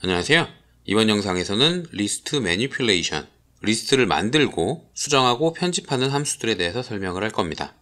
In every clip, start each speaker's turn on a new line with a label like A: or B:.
A: 안녕하세요. 이번 영상에서는 리스트 매니플레이션, 리스트를 만들고 수정하고 편집하는 함수들에 대해서 설명을 할 겁니다.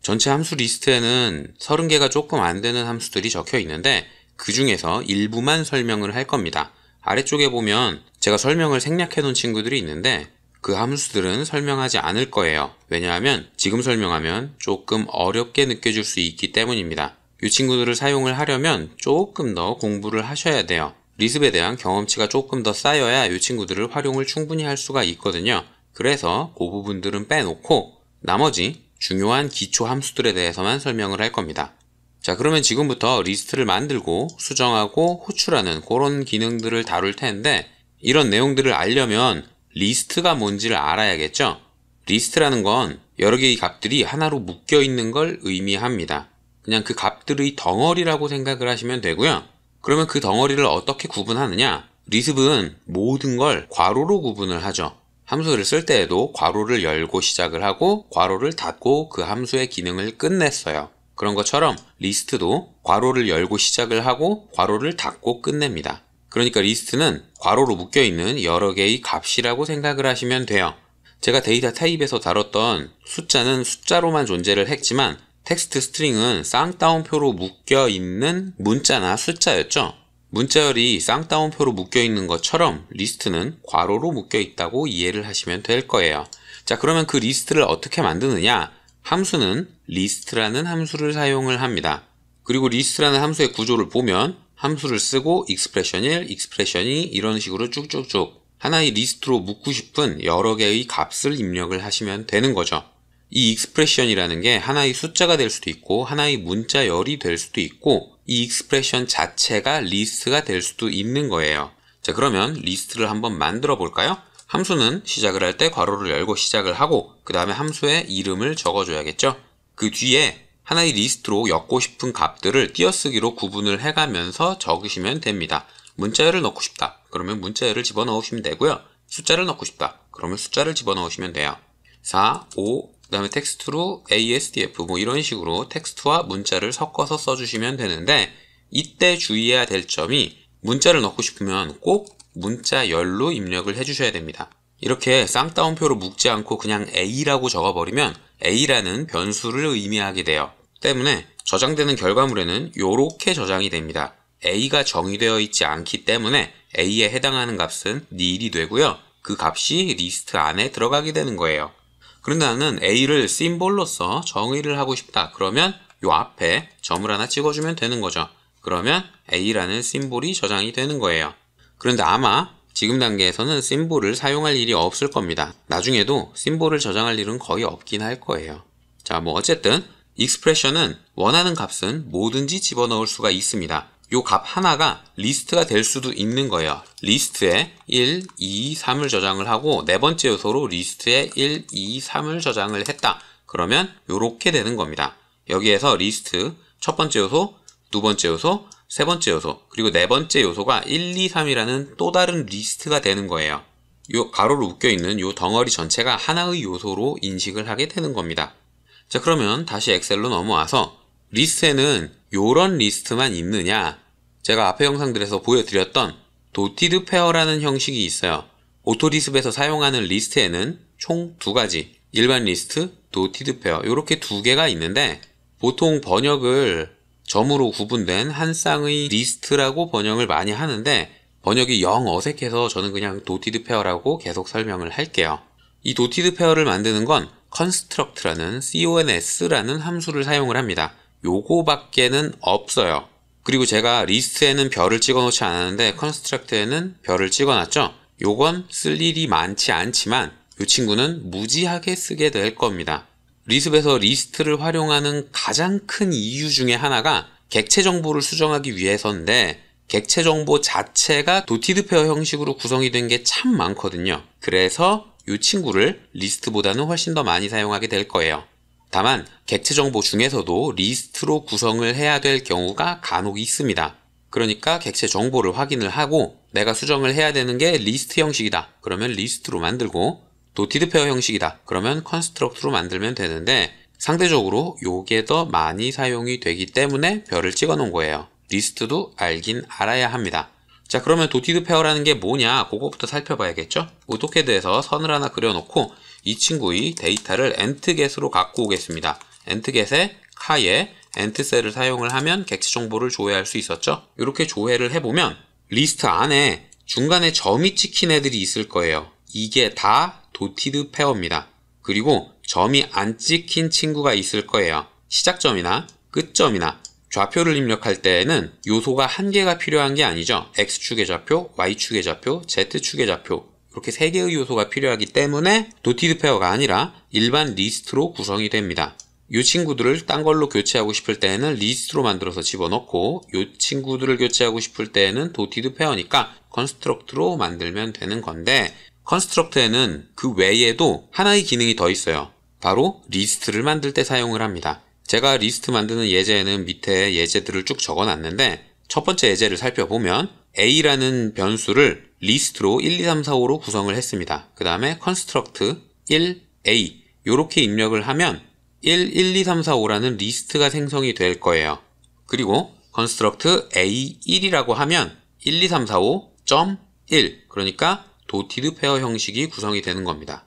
A: 전체 함수 리스트에는 30개가 조금 안 되는 함수들이 적혀 있는데 그 중에서 일부만 설명을 할 겁니다. 아래쪽에 보면 제가 설명을 생략해 놓은 친구들이 있는데 그 함수들은 설명하지 않을 거예요. 왜냐하면 지금 설명하면 조금 어렵게 느껴질 수 있기 때문입니다. 이 친구들을 사용을 하려면 조금 더 공부를 하셔야 돼요. 리습에 대한 경험치가 조금 더 쌓여야 이 친구들을 활용을 충분히 할 수가 있거든요. 그래서 그 부분들은 빼놓고 나머지 중요한 기초 함수들에 대해서만 설명을 할 겁니다. 자, 그러면 지금부터 리스트를 만들고 수정하고 호출하는 그런 기능들을 다룰 텐데 이런 내용들을 알려면 리스트가 뭔지를 알아야겠죠? 리스트라는 건 여러 개의 값들이 하나로 묶여 있는 걸 의미합니다. 그냥 그 값들의 덩어리라고 생각을 하시면 되고요. 그러면 그 덩어리를 어떻게 구분하느냐? 리습은 모든 걸 괄호로 구분을 하죠. 함수를 쓸 때에도 괄호를 열고 시작을 하고 괄호를 닫고 그 함수의 기능을 끝냈어요. 그런 것처럼 리스트도 괄호를 열고 시작을 하고 괄호를 닫고 끝냅니다. 그러니까 리스트는 괄호로 묶여있는 여러 개의 값이라고 생각을 하시면 돼요. 제가 데이터 타입에서 다뤘던 숫자는 숫자로만 존재를 했지만 텍스트 스트링은 쌍따옴표로 묶여있는 문자나 숫자였죠. 문자열이 쌍따옴표로 묶여있는 것처럼 리스트는 괄호로 묶여있다고 이해를 하시면 될 거예요. 자, 그러면 그 리스트를 어떻게 만드느냐? 함수는 리스트라는 함수를 사용을 합니다. 그리고 리스트라는 함수의 구조를 보면 함수를 쓰고 expression 1, expression 2 이런 식으로 쭉쭉쭉 하나의 리스트로 묶고 싶은 여러 개의 값을 입력을 하시면 되는 거죠. 이 expression이라는 게 하나의 숫자가 될 수도 있고 하나의 문자열이 될 수도 있고 이 expression 자체가 리스트가 될 수도 있는 거예요. 자, 그러면 리스트를 한번 만들어 볼까요? 함수는 시작을 할 때 괄호를 열고 시작을 하고 그 다음에 함수의 이름을 적어줘야겠죠? 그 뒤에 하나의 리스트로 엮고 싶은 값들을 띄어쓰기로 구분을 해가면서 적으시면 됩니다. 문자열을 넣고 싶다. 그러면 문자열을 집어넣으시면 되고요. 숫자를 넣고 싶다. 그러면 숫자를 집어넣으시면 돼요. 4, 5, 그 다음에 텍스트로 ASDF 뭐 이런 식으로 텍스트와 문자를 섞어서 써주시면 되는데 이때 주의해야 될 점이 문자를 넣고 싶으면 꼭 문자열로 입력을 해주셔야 됩니다. 이렇게 쌍따옴표로 묶지 않고 그냥 A라고 적어버리면 A라는 변수를 의미하게 돼요. 때문에 저장되는 결과물에는 이렇게 저장이 됩니다. A가 정의되어 있지 않기 때문에 A에 해당하는 값은 nil이 되고요. 그 값이 리스트 안에 들어가게 되는 거예요. 그런데 나는 A를 심볼로서 정의를 하고 싶다. 그러면 요 앞에 점을 하나 찍어주면 되는 거죠. 그러면 A라는 심볼이 저장이 되는 거예요. 그런데 아마 지금 단계에서는 심볼을 사용할 일이 없을 겁니다. 나중에도 심볼을 저장할 일은 거의 없긴 할 거예요. 자, 뭐 어쨌든 expression은 원하는 값은 뭐든지 집어넣을 수가 있습니다. 요 값 하나가 리스트가 될 수도 있는 거예요. 리스트에 1, 2, 3을 저장을 하고 네 번째 요소로 리스트에 1, 2, 3을 저장을 했다. 그러면 요렇게 되는 겁니다. 여기에서 리스트 첫 번째 요소, 두 번째 요소, 세 번째 요소, 그리고 네 번째 요소가 1, 2, 3이라는 또 다른 리스트가 되는 거예요. 요 가로로 묶여있는 요 덩어리 전체가 하나의 요소로 인식을 하게 되는 겁니다. 자, 그러면 다시 엑셀로 넘어와서 리스트에는 요런 리스트만 있느냐? 제가 앞에 영상들에서 보여드렸던 dotted pair라는 형식이 있어요. 오토리습에서 사용하는 리스트에는 총 두 가지, 일반 리스트, dotted pair 요렇게 두 개가 있는데 보통 번역을 점으로 구분된 한 쌍의 리스트라고 번역을 많이 하는데 번역이 영 어색해서 저는 그냥 dotted pair라고 계속 설명을 할게요. 이 dotted pair를 만드는 건 construct라는 cons라는 함수를 사용을 합니다. 요거밖에는 없어요. 그리고 제가 리스트에는 별을 찍어 놓지 않았는데 construct에는 별을 찍어 놨죠. 요건 쓸 일이 많지 않지만 이 친구는 무지하게 쓰게 될 겁니다. 리습에서 리스트를 활용하는 가장 큰 이유 중에 하나가 객체 정보를 수정하기 위해서인데 객체 정보 자체가 dotted pair 형식으로 구성이 된 게 참 많거든요. 그래서 이 친구를 리스트보다는 훨씬 더 많이 사용하게 될 거예요. 다만 객체 정보 중에서도 리스트로 구성을 해야 될 경우가 간혹 있습니다. 그러니까 객체 정보를 확인을 하고 내가 수정을 해야 되는 게 리스트 형식이다. 그러면 리스트로 만들고 dotted pair 형식이다. 그러면 construct로 만들면 되는데 상대적으로 요게 더 많이 사용이 되기 때문에 별을 찍어 놓은 거예요. 리스트도 알긴 알아야 합니다. 자, 그러면 도티드 페어라는 게 뭐냐, 그거부터 살펴봐야겠죠? 오토캐드에서 선을 하나 그려놓고 이 친구의 데이터를 엔트겟으로 갖고 오겠습니다. 엔트겟에 카에 엔트셀을 사용을 하면 객체 정보를 조회할 수 있었죠? 이렇게 조회를 해보면 리스트 안에 중간에 점이 찍힌 애들이 있을 거예요. 이게 다 도티드 페어입니다. 그리고 점이 안 찍힌 친구가 있을 거예요. 시작점이나 끝점이나 좌표를 입력할 때에는 요소가 한 개가 필요한 게 아니죠. X축의 좌표, Y축의 좌표, Z축의 좌표, 이렇게 3개의 요소가 필요하기 때문에 도티드 페어가 아니라 일반 리스트로 구성이 됩니다. 이 친구들을 딴 걸로 교체하고 싶을 때에는 리스트로 만들어서 집어넣고, 이 친구들을 교체하고 싶을 때에는 도티드 페어니까 컨스트럭트로 만들면 되는 건데, 컨스트럭트에는 그 외에도 하나의 기능이 더 있어요. 바로 리스트를 만들 때 사용을 합니다. 제가 리스트 만드는 예제에는 밑에 예제들을 쭉 적어놨는데, 첫 번째 예제를 살펴보면 A라는 변수를 리스트로 1, 2, 3, 4, 5로 구성을 했습니다. 그 다음에 construct 1A 이렇게 입력을 하면 1, 2, 3, 4, 5라는 리스트가 생성이 될 거예요. 그리고 construct A1이라고 하면 1, 2, 3, 4, 5.1 그러니까 도티드 페어 형식이 구성이 되는 겁니다.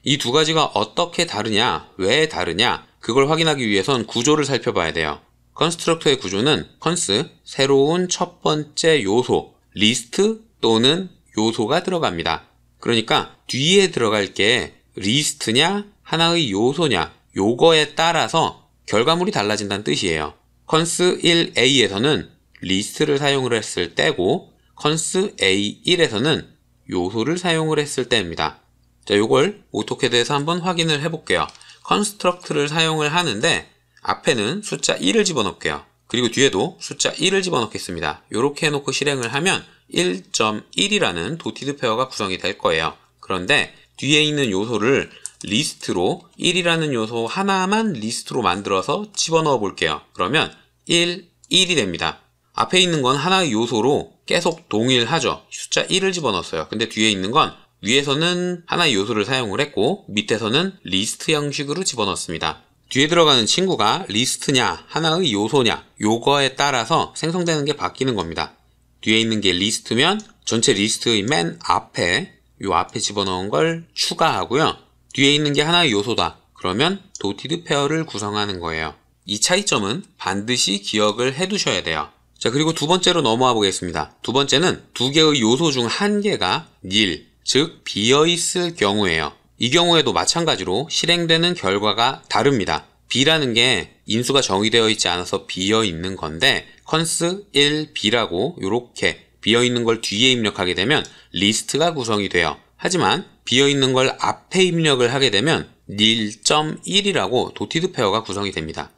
A: 이 두 가지가 어떻게 다르냐, 왜 다르냐, 그걸 확인하기 위해선 구조를 살펴봐야 돼요. 컨스트럭터의 구조는 컨스, 새로운 첫 번째 요소, 리스트 또는 요소가 들어갑니다. 그러니까 뒤에 들어갈 게 리스트냐, 하나의 요소냐, 요거에 따라서 결과물이 달라진다는 뜻이에요. 컨스 1A에서는 리스트를 사용을 했을 때고, 컨스 A1에서는 요소를 사용을 했을 때입니다. 자, 요걸 오토캐드에서 한번 확인을 해볼게요. 컨스트럭트를 사용을 하는데 앞에는 숫자 1을 집어넣을게요. 그리고 뒤에도 숫자 1을 집어넣겠습니다. 이렇게 해놓고 실행을 하면 1.1이라는 도티드 페어가 구성이 될 거예요. 그런데 뒤에 있는 요소를 리스트로 1이라는 요소 하나만 리스트로 만들어서 집어넣어 볼게요. 그러면 1, 1이 됩니다. 앞에 있는 건 하나의 요소로 계속 동일하죠. 숫자 1을 집어넣었어요. 근데 뒤에 있는 건 위에서는 하나의 요소를 사용을 했고 밑에서는 리스트 형식으로 집어넣습니다. 뒤에 들어가는 친구가 리스트냐 하나의 요소냐 요거에 따라서 생성되는 게 바뀌는 겁니다. 뒤에 있는 게 리스트면 전체 리스트의 맨 앞에 요 앞에 집어넣은 걸 추가하고요. 뒤에 있는 게 하나의 요소다. 그러면 도티드 페어를 구성하는 거예요. 이 차이점은 반드시 기억을 해두셔야 돼요. 자, 그리고 두 번째로 넘어와 보겠습니다. 두 번째는 두 개의 요소 중 한 개가 nil, 즉 비어있을 경우예요. 이 경우에도 마찬가지로 실행되는 결과가 다릅니다. b라는 게 인수가 정의되어 있지 않아서 비어있는 건데 컨스 1b라고 이렇게 비어있는 걸 뒤에 입력하게 되면 리스트가 구성이 돼요. 하지만 비어있는 걸 앞에 입력을 하게 되면 nil.1이라고 도티드 페어가 구성이 됩니다.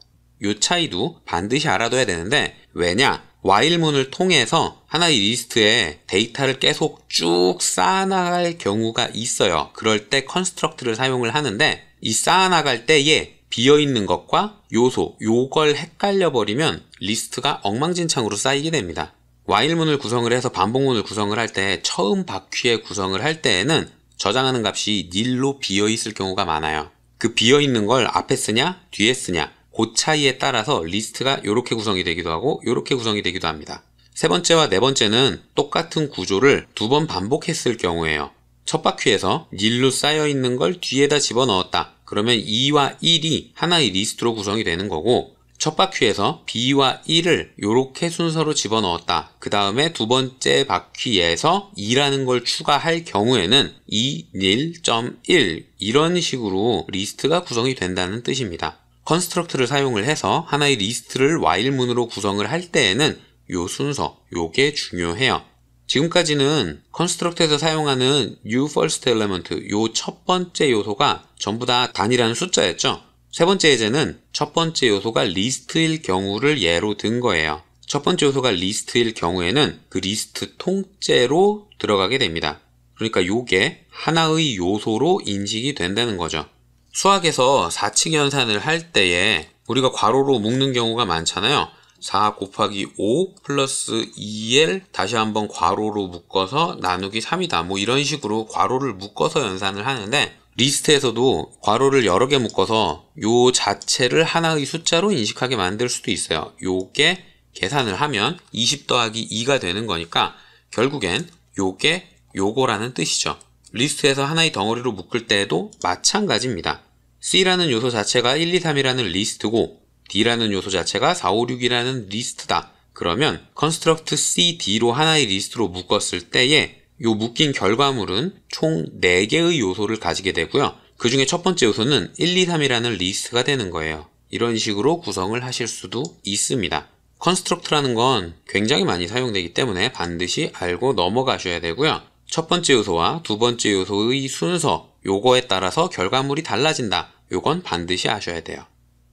A: 이 차이도 반드시 알아둬야 되는데 왜냐? while문을 통해서 하나의 리스트에 데이터를 계속 쭉 쌓아나갈 경우가 있어요. 그럴 때 컨스트럭트를 사용을 하는데 이 쌓아나갈 때에 비어있는 것과 요소, 요걸 헷갈려 버리면 리스트가 엉망진창으로 쌓이게 됩니다. while문을 구성을 해서 반복문을 구성을 할 때 처음 바퀴에 구성을 할 때에는 저장하는 값이 nil로 비어있을 경우가 많아요. 그 비어있는 걸 앞에 쓰냐 뒤에 쓰냐 그 차이에 따라서 리스트가 이렇게 구성이 되기도 하고 이렇게 구성이 되기도 합니다. 세 번째와 네 번째는 똑같은 구조를 두 번 반복했을 경우에요. 첫 바퀴에서 nil로 쌓여있는 걸 뒤에다 집어넣었다. 그러면 2와 1이 하나의 리스트로 구성이 되는 거고 첫 바퀴에서 b와 1을 이렇게 순서로 집어넣었다. 그 다음에 두 번째 바퀴에서 2라는 걸 추가할 경우에는 2, nil.1 이런 식으로 리스트가 구성이 된다는 뜻입니다. 컨스트럭트를 사용을 해서 하나의 리스트를 while문으로 구성을 할 때에는 요 순서, 요게 중요해요. 지금까지는 컨스트럭트에서 사용하는 new first element, 요 첫 번째 요소가 전부 다 단위라는 숫자였죠. 세 번째 예제는 첫 번째 요소가 리스트일 경우를 예로 든 거예요. 첫 번째 요소가 리스트일 경우에는 그 리스트 통째로 들어가게 됩니다. 그러니까 요게 하나의 요소로 인식이 된다는 거죠. 수학에서 4칙 연산을 할 때에 우리가 괄호로 묶는 경우가 많잖아요. 4 곱하기 5 플러스 2l 다시 한번 괄호로 묶어서 나누기 3이다. 뭐 이런 식으로 괄호를 묶어서 연산을 하는데 리스트에서도 괄호를 여러 개 묶어서 요 자체를 하나의 숫자로 인식하게 만들 수도 있어요. 요게 계산을 하면 20 더하기 2가 되는 거니까 결국엔 요게 요거라는 뜻이죠. 리스트에서 하나의 덩어리로 묶을 때에도 마찬가지입니다. C라는 요소 자체가 1, 2, 3이라는 리스트고 D라는 요소 자체가 4, 5, 6이라는 리스트다. 그러면 construct C, D로 하나의 리스트로 묶었을 때에 요 묶인 결과물은 총 4개의 요소를 가지게 되고요. 그 중에 첫 번째 요소는 1, 2, 3이라는 리스트가 되는 거예요. 이런 식으로 구성을 하실 수도 있습니다. construct라는 건 굉장히 많이 사용되기 때문에 반드시 알고 넘어가셔야 되고요. 첫 번째 요소와 두 번째 요소의 순서, 요거에 따라서 결과물이 달라진다. 요건 반드시 아셔야 돼요.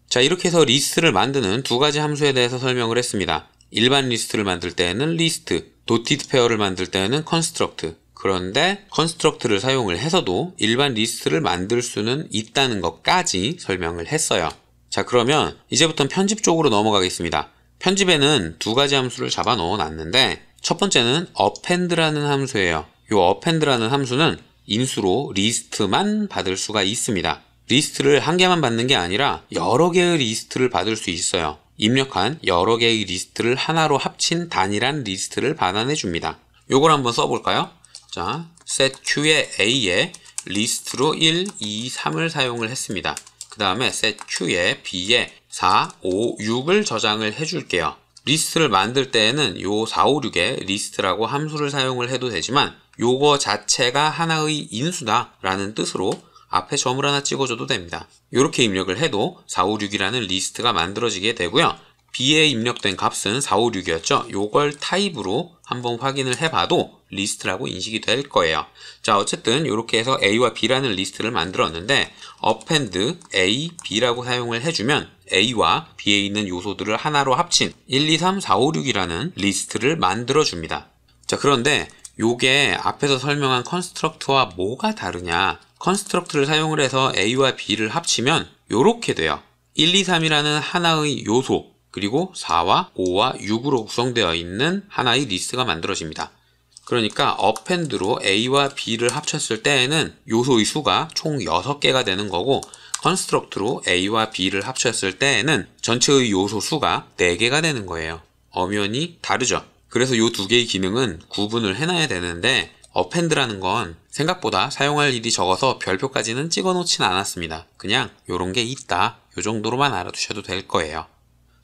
A: 자, 이렇게 해서 리스트를 만드는 두 가지 함수에 대해서 설명을 했습니다. 일반 리스트를 만들 때에는 리스트, dotted pair를 만들 때에는 construct. 그런데 construct를 사용을 해서도 일반 리스트를 만들 수는 있다는 것까지 설명을 했어요. 자, 그러면 이제부터는 편집 쪽으로 넘어가겠습니다. 편집에는 두 가지 함수를 잡아 넣어 놨는데 첫 번째는 append라는 함수예요. 이 append라는 함수는 인수로 리스트만 받을 수가 있습니다. 리스트를 한 개만 받는 게 아니라 여러 개의 리스트를 받을 수 있어요. 입력한 여러 개의 리스트를 하나로 합친 단일한 리스트를 반환해 줍니다. 요걸 한번 써볼까요? 자, setQ에 A에 리스트로 1, 2, 3을 사용을 했습니다. 그 다음에 setQ에 B에 4, 5, 6을 저장을 해줄게요. 리스트를 만들 때에는 요 4, 5, 6에 리스트라고 함수를 사용을 해도 되지만 요거 자체가 하나의 인수다 라는 뜻으로 앞에 점을 하나 찍어줘도 됩니다. 이렇게 입력을 해도 4, 5, 6이라는 리스트가 만들어지게 되고요. B에 입력된 값은 4, 5, 6이었죠. 요걸 타입으로 한번 확인을 해봐도 리스트라고 인식이 될 거예요. 자, 어쨌든 이렇게 해서 A와 B라는 리스트를 만들었는데 append A, B라고 사용을 해주면 A와 B에 있는 요소들을 하나로 합친 1, 2, 3, 4, 5, 6이라는 리스트를 만들어줍니다. 자, 그런데 요게 앞에서 설명한 construct와 뭐가 다르냐? construct를 사용을 해서 A와 B를 합치면 요렇게 돼요. 1, 2, 3이라는 하나의 요소, 그리고 4와 5와 6으로 구성되어 있는 하나의 리스트가 만들어집니다. 그러니까 append로 A와 B를 합쳤을 때에는 요소의 수가 총 6개가 되는 거고 construct로 A와 B를 합쳤을 때에는 전체의 요소 수가 4개가 되는 거예요. 엄연히 다르죠. 그래서 이 두 개의 기능은 구분을 해놔야 되는데 append라는 건 생각보다 사용할 일이 적어서 별표까지는 찍어놓진 않았습니다. 그냥 요런 게 있다. 요 정도로만 알아두셔도 될 거예요.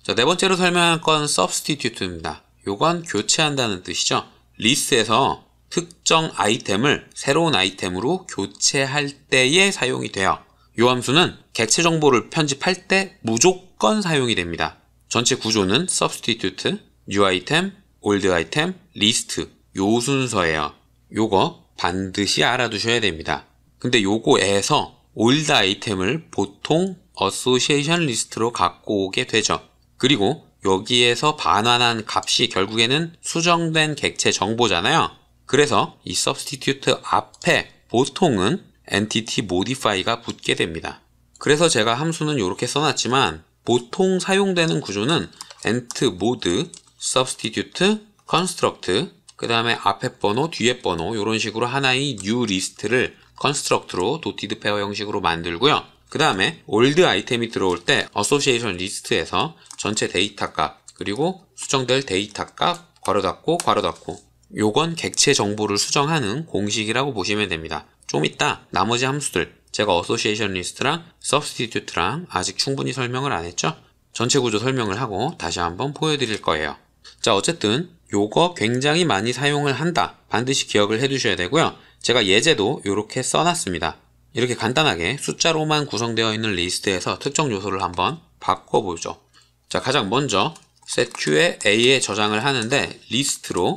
A: 자, 네 번째로 설명할 건 substitute입니다. 요건 교체한다는 뜻이죠. 리스트에서 특정 아이템을 새로운 아이템으로 교체할 때에 사용이 돼요. 요 함수는 객체 정보를 편집할 때 무조건 사용이 됩니다. 전체 구조는 substitute, new item, old item, list 요 순서예요. 요거 반드시 알아두셔야 됩니다. 근데 요거에서 old 아이템을 보통 association list로 갖고 오게 되죠. 그리고 여기에서 반환한 값이 결국에는 수정된 객체 정보잖아요. 그래서 이 substitute 앞에 보통은 entity modify가 붙게 됩니다. 그래서 제가 함수는 이렇게 써놨지만 보통 사용되는 구조는 ent mod substitute construct 그 다음에 앞에 번호 뒤에 번호 이런 식으로 하나의 new 리스트를 construct로 dotted pair 형식으로 만들고요. 그 다음에 old 아이템이 들어올 때 association 리스트에서 전체 데이터 값 그리고 수정될 데이터 값 괄호 닫고 괄호 닫고 요건 객체 정보를 수정하는 공식이라고 보시면 됩니다. 좀 이따 나머지 함수들 제가 association 리스트랑 substitute랑 아직 충분히 설명을 안 했죠? 전체 구조 설명을 하고 다시 한번 보여드릴 거예요. 자, 어쨌든 요거 굉장히 많이 사용을 한다. 반드시 기억을 해두셔야 되고요. 제가 예제도 이렇게 써놨습니다. 이렇게 간단하게 숫자로만 구성되어 있는 리스트에서 특정 요소를 한번 바꿔보죠. 자, 가장 먼저 setQ에 A에 저장을 하는데 리스트로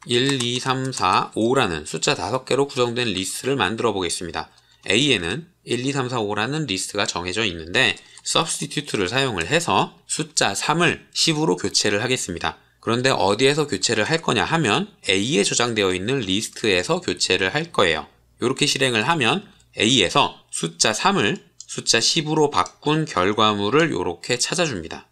A: 1, 2, 3, 4, 5라는 숫자 5개로 구성된 리스트를 만들어 보겠습니다. A에는 1, 2, 3, 4, 5라는 리스트가 정해져 있는데 substitute를 사용을 해서 숫자 3을 10으로 교체를 하겠습니다. 그런데 어디에서 교체를 할 거냐 하면 A에 저장되어 있는 리스트에서 교체를 할 거예요. 이렇게 실행을 하면 A에서 숫자 3을 숫자 10으로 바꾼 결과물을 이렇게 찾아줍니다.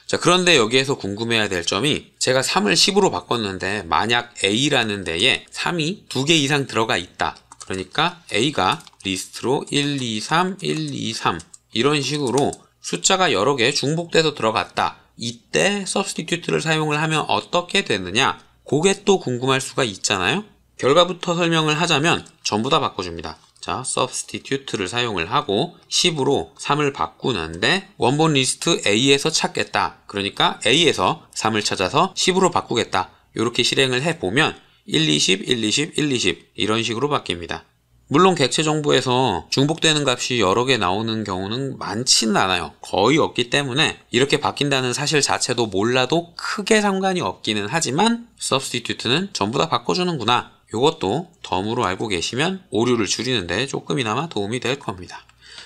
A: 자, 그런데 여기에서 궁금해야 될 점이 제가 3을 10으로 바꿨는데 만약 A라는 데에 3이 2개 이상 들어가 있다. 그러니까 A가 리스트로 1, 2, 3, 1, 2, 3 이런 식으로 숫자가 여러 개 중복돼서 들어갔다. 이때 substitute를 사용을 하면 어떻게 되느냐? 그게 또 궁금할 수가 있잖아요. 결과부터 설명을 하자면 전부 다 바꿔줍니다. 자, substitute를 사용을 하고 10으로 3을 바꾸는데 원본 리스트 A에서 찾겠다. 그러니까 A에서 3을 찾아서 10으로 바꾸겠다. 이렇게 실행을 해보면 1, 20, 1, 20, 1, 20 이런 식으로 바뀝니다. 물론 객체 정보에서 중복되는 값이 여러 개 나오는 경우는 많지는 않아요. 거의 없기 때문에 이렇게 바뀐다는 사실 자체도 몰라도 크게 상관이 없기는 하지만 substitute는 전부 다 바꿔주는구나. 이것도 덤으로 알고 계시면 오류를 줄이는데 조금이나마 도움이 될 겁니다.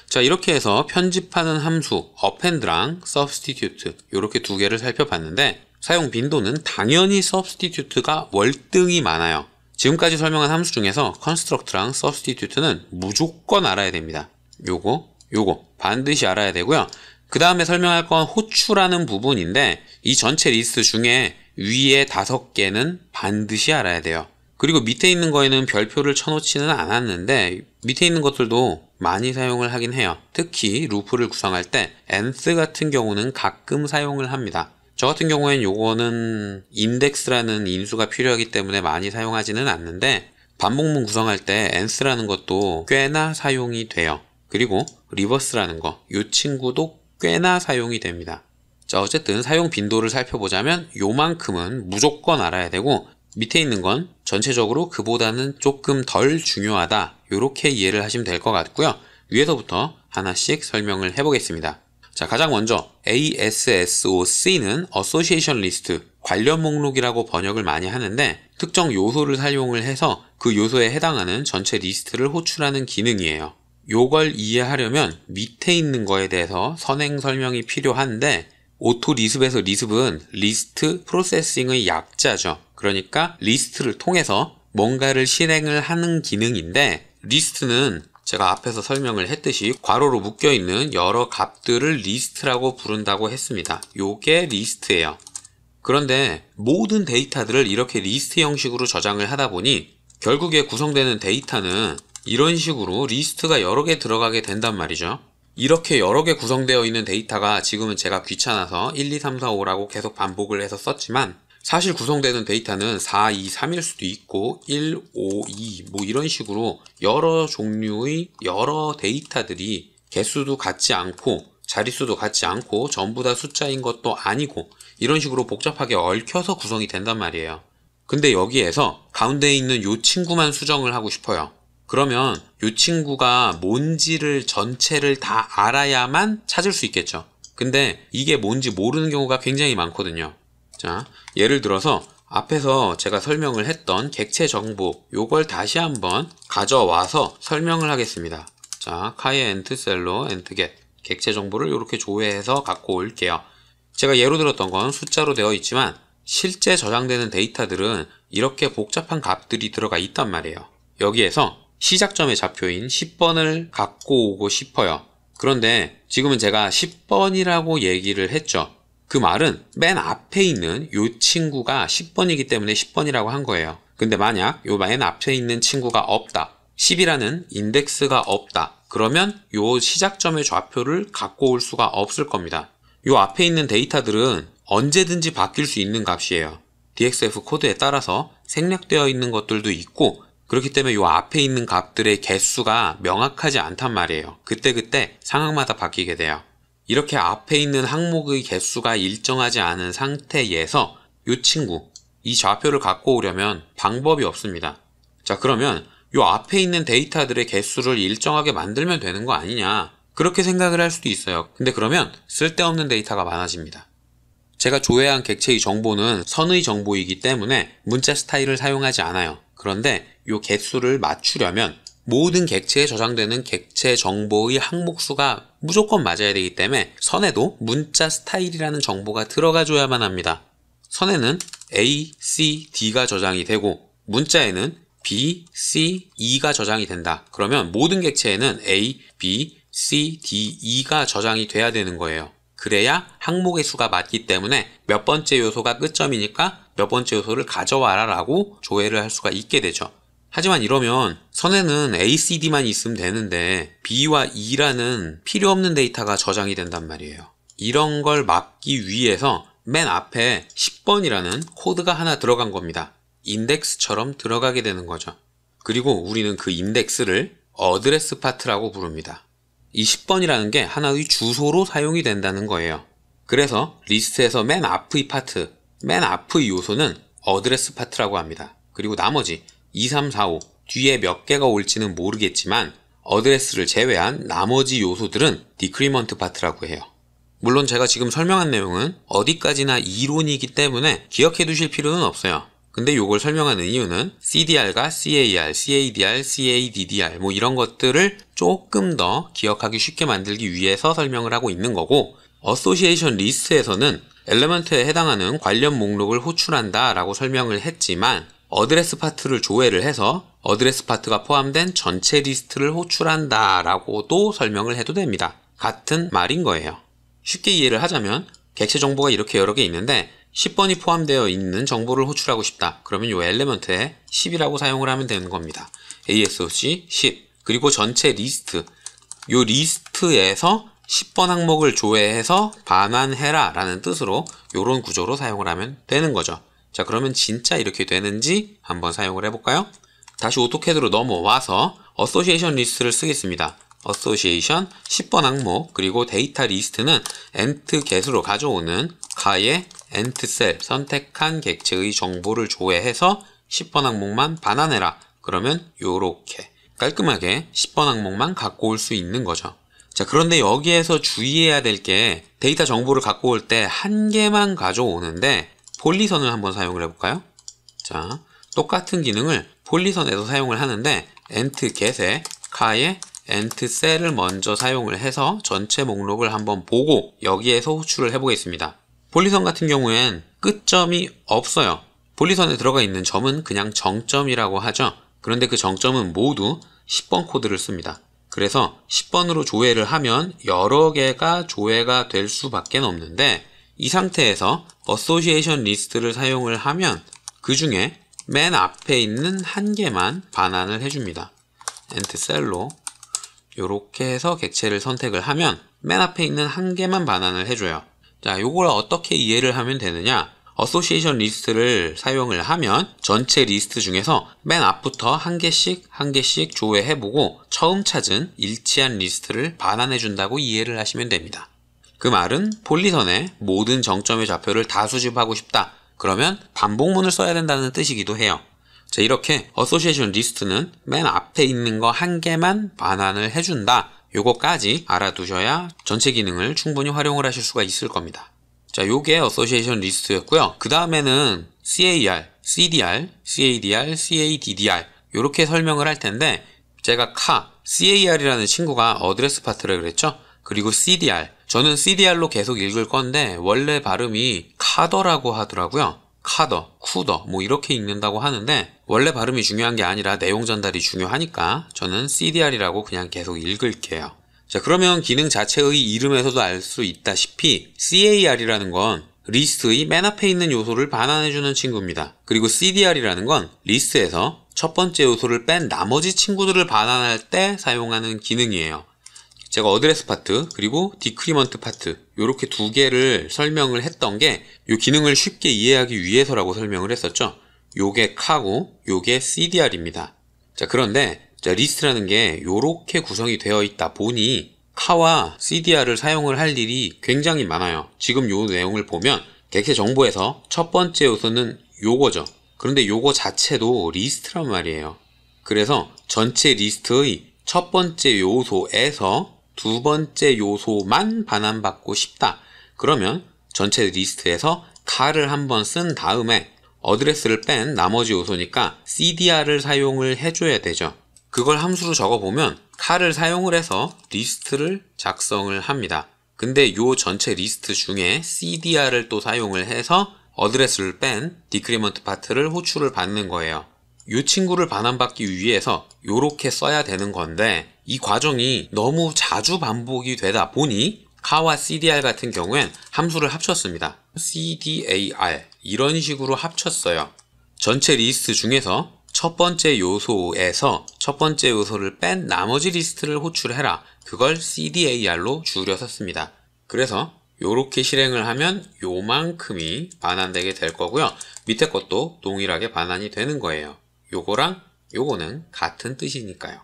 A: 자, 이렇게 해서 편집하는 함수 append랑 substitute 이렇게 두 개를 살펴봤는데 사용 빈도는 당연히 substitute가 월등히 많아요. 지금까지 설명한 함수 중에서 construct랑 substitute는 무조건 알아야 됩니다. 요거 반드시 알아야 되고요. 그 다음에 설명할 건 호출하는 부분인데 이 전체 리스트 중에 위에 5개는 반드시 알아야 돼요. 그리고 밑에 있는 거에는 별표를 쳐놓지는 않았는데 밑에 있는 것들도 많이 사용을 하긴 해요. 특히 루프를 구성할 때 nth 같은 경우는 가끔 사용을 합니다. 저 같은 경우엔 요거는 index라는 인수가 필요하기 때문에 많이 사용하지는 않는데 반복문 구성할 때 nth라는 것도 꽤나 사용이 돼요. 그리고 reverse라는 거, 요 친구도 꽤나 사용이 됩니다. 자, 어쨌든 사용 빈도를 살펴보자면 요만큼은 무조건 알아야 되고 밑에 있는 건 전체적으로 그보다는 조금 덜 중요하다. 이렇게 이해를 하시면 될 것 같고요. 위에서부터 하나씩 설명을 해보겠습니다. 자, 가장 먼저 ASSOC는 Association List, 관련 목록이라고 번역을 많이 하는데 특정 요소를 사용을 해서 그 요소에 해당하는 전체 리스트를 호출하는 기능이에요. 요걸 이해하려면 밑에 있는 거에 대해서 선행 설명이 필요한데 오토 리습에서 리습은 리스트 프로세싱의 약자죠. 그러니까 리스트를 통해서 뭔가를 실행을 하는 기능인데 리스트는 제가 앞에서 설명을 했듯이 괄호로 묶여있는 여러 값들을 리스트라고 부른다고 했습니다. 요게 리스트예요. 그런데 모든 데이터들을 이렇게 리스트 형식으로 저장을 하다 보니 결국에 구성되는 데이터는 이런 식으로 리스트가 여러 개 들어가게 된단 말이죠. 이렇게 여러 개 구성되어 있는 데이터가 지금은 제가 귀찮아서 1, 2, 3, 4, 5라고 계속 반복을 해서 썼지만 사실 구성되는 데이터는 4, 2, 3일 수도 있고 1, 5, 2 뭐 이런 식으로 여러 종류의 여러 데이터들이 개수도 같지 않고 자릿수도 같지 않고 전부 다 숫자인 것도 아니고 이런 식으로 복잡하게 얽혀서 구성이 된단 말이에요. 근데 여기에서 가운데에 있는 요 친구만 수정을 하고 싶어요. 그러면 이 친구가 뭔지를 전체를 다 알아야만 찾을 수 있겠죠. 근데 이게 뭔지 모르는 경우가 굉장히 많거든요. 자, 예를 들어서 앞에서 제가 설명을 했던 객체 정보 요걸 다시 한번 가져와서 설명을 하겠습니다. 자, 카이 엔트 셀로 엔트 겟 객체 정보를 이렇게 조회해서 갖고 올게요. 제가 예로 들었던 건 숫자로 되어 있지만 실제 저장되는 데이터들은 이렇게 복잡한 값들이 들어가 있단 말이에요. 여기에서 시작점의 좌표인 10번을 갖고 오고 싶어요. 그런데 지금은 제가 10번이라고 얘기를 했죠. 그 말은 맨 앞에 있는 요 친구가 10번이기 때문에 10번이라고 한 거예요. 근데 만약 요 맨 앞에 있는 친구가 없다. 10이라는 인덱스가 없다. 그러면 요 시작점의 좌표를 갖고 올 수가 없을 겁니다. 요 앞에 있는 데이터들은 언제든지 바뀔 수 있는 값이에요. DXF 코드에 따라서 생략되어 있는 것들도 있고 그렇기 때문에 요 앞에 있는 값들의 개수가 명확하지 않단 말이에요. 그때그때 상황마다 바뀌게 돼요. 이렇게 앞에 있는 항목의 개수가 일정하지 않은 상태에서 요 친구, 이 좌표를 갖고 오려면 방법이 없습니다. 자, 그러면 요 앞에 있는 데이터들의 개수를 일정하게 만들면 되는 거 아니냐, 그렇게 생각을 할 수도 있어요. 근데 그러면 쓸데없는 데이터가 많아집니다. 제가 조회한 객체의 정보는 선의 정보이기 때문에 문자 스타일을 사용하지 않아요. 그런데 요 개수를 맞추려면 모든 객체에 저장되는 객체 정보의 항목수가 무조건 맞아야 되기 때문에 선에도 문자 스타일이라는 정보가 들어가줘야만 합니다. 선에는 A, C, D가 저장이 되고 문자에는 B, C, E가 저장이 된다. 그러면 모든 객체에는 A, B, C, D, E가 저장이 돼야 되는 거예요. 그래야 항목의 수가 맞기 때문에 몇 번째 요소가 끝점이니까 몇 번째 요소를 가져와라 라고 조회를 할 수가 있게 되죠. 하지만 이러면 선에는 A, C, D만 있으면 되는데 B와 E라는 필요 없는 데이터가 저장이 된단 말이에요. 이런 걸 막기 위해서 맨 앞에 10번이라는 코드가 하나 들어간 겁니다. 인덱스처럼 들어가게 되는 거죠. 그리고 우리는 그 인덱스를 어드레스 파트라고 부릅니다. 이 10번이라는 게 하나의 주소로 사용이 된다는 거예요. 그래서 리스트에서 맨 앞의 파트, 맨 앞의 요소는 어드레스 파트라고 합니다. 그리고 나머지 2, 3, 4, 5 뒤에 몇 개가 올지는 모르겠지만 어드레스를 제외한 나머지 요소들은 디크리먼트 파트라고 해요. 물론 제가 지금 설명한 내용은 어디까지나 이론이기 때문에 기억해 두실 필요는 없어요. 근데 이걸 설명하는 이유는 CDR과 CAR, CADR, CADDR 뭐 이런 것들을 조금 더 기억하기 쉽게 만들기 위해서 설명을 하고 있는 거고, 어소시에이션 리스트에서는 엘리먼트에 해당하는 관련 목록을 호출한다 라고 설명을 했지만 어드레스 파트를 조회를 해서 어드레스 파트가 포함된 전체 리스트를 호출한다 라고도 설명을 해도 됩니다. 같은 말인 거예요. 쉽게 이해를 하자면 객체 정보가 이렇게 여러 개 있는데 10번이 포함되어 있는 정보를 호출하고 싶다. 그러면 이 엘리먼트에 10이라고 사용을 하면 되는 겁니다. ASOC 10. 그리고 전체 리스트. 이 리스트에서 10번 항목을 조회해서 반환해라 라는 뜻으로 이런 구조로 사용을 하면 되는 거죠. 자, 그러면 진짜 이렇게 되는지 한번 사용을 해볼까요? 다시 오토캐드로 넘어와서 어소시에이션 리스트를 쓰겠습니다. 어소시에이션 10번 항목 그리고 데이터 리스트는 ent get으로 가져오는 카의 ent 셀 선택한 객체의 정보를 조회해서 10번 항목만 반환해라. 그러면 요렇게 깔끔하게 10번 항목만 갖고 올 수 있는 거죠. 자, 그런데 여기에서 주의해야 될 게 데이터 정보를 갖고 올 때 한 개만 가져오는데 폴리선을 한번 사용을 해볼까요? 자, 똑같은 기능을 폴리선에서 사용을 하는데 ent get에 카의 ent 셀을 먼저 사용을 해서 전체 목록을 한번 보고 여기에서 호출을 해보겠습니다. 폴리선 같은 경우엔 끝점이 없어요. 폴리선에 들어가 있는 점은 그냥 정점이라고 하죠. 그런데 그 정점은 모두 10번 코드를 씁니다. 그래서 10번으로 조회를 하면 여러 개가 조회가 될 수밖에 없는데 이 상태에서 어소시에이션 리스트를 사용을 하면 그 중에 맨 앞에 있는 한 개만 반환을 해줍니다. ent 셀로 이렇게 해서 객체를 선택을 하면 맨 앞에 있는 한 개만 반환을 해줘요. 자, 요걸 어떻게 이해를 하면 되느냐? 어소시에이션 리스트를 사용을 하면 전체 리스트 중에서 맨 앞부터 한 개씩 조회해보고 처음 찾은 일치한 리스트를 반환해준다고 이해를 하시면 됩니다. 그 말은 폴리선에 모든 정점의 좌표를 다 수집하고 싶다. 그러면 반복문을 써야 된다는 뜻이기도 해요. 자, 이렇게 어소시에이션 리스트는 맨 앞에 있는 거 한 개만 반환을 해준다. 요거까지 알아두셔야 전체 기능을 충분히 활용을 하실 수가 있을 겁니다. 자, 요게 어소시에이션 리스트였고요. 그 다음에는 CAR, CDR, CADR, CADDR 요렇게 설명을 할 텐데 제가 CAR이라는 친구가 어드레스 파트를 그랬죠? 그리고 CDR, 저는 CDR로 계속 읽을 건데 원래 발음이 카더라고 하더라고요. 카더, 쿠더 뭐 이렇게 읽는다고 하는데 원래 발음이 중요한 게 아니라 내용 전달이 중요하니까 저는 CDR이라고 그냥 계속 읽을게요. 자, 그러면 기능 자체의 이름에서도 알 수 있다시피 CAR이라는 건 리스트의 맨 앞에 있는 요소를 반환해주는 친구입니다. 그리고 CDR이라는 건 리스트에서 첫 번째 요소를 뺀 나머지 친구들을 반환할 때 사용하는 기능이에요. 제가 어드레스 파트 그리고 디크리먼트 파트 이렇게 두 개를 설명을 했던 게 이 기능을 쉽게 이해하기 위해서라고 설명을 했었죠. 요게 카고 요게 CDR입니다. 자, 그런데 리스트라는 게 이렇게 구성이 되어 있다 보니 카와 CDR을 사용을 할 일이 굉장히 많아요. 지금 요 내용을 보면 객체 정보에서 첫 번째 요소는 요거죠. 그런데 요거 자체도 리스트란 말이에요. 그래서 전체 리스트의 첫 번째 요소에서 두 번째 요소만 반환받고 싶다. 그러면 전체 리스트에서 car를 한번 쓴 다음에 어드레스를 뺀 나머지 요소니까 CDR을 사용을 해줘야 되죠. 그걸 함수로 적어보면 car를 사용을 해서 리스트를 작성을 합니다. 근데 요 전체 리스트 중에 CDR을 또 사용을 해서 어드레스를 뺀 디크리먼트 파트를 호출을 받는 거예요. 이 친구를 반환받기 위해서 이렇게 써야 되는 건데 이 과정이 너무 자주 반복이 되다 보니 car와 CDR 같은 경우엔 함수를 합쳤습니다. CDAR 이런 식으로 합쳤어요. 전체 리스트 중에서 첫 번째 요소에서 첫 번째 요소를 뺀 나머지 리스트를 호출해라. 그걸 CDAR로 줄여서 씁니다. 그래서 요렇게 실행을 하면 요만큼이 반환되게 될 거고요. 밑에 것도 동일하게 반환이 되는 거예요. 요거랑 요거는 같은 뜻이니까요.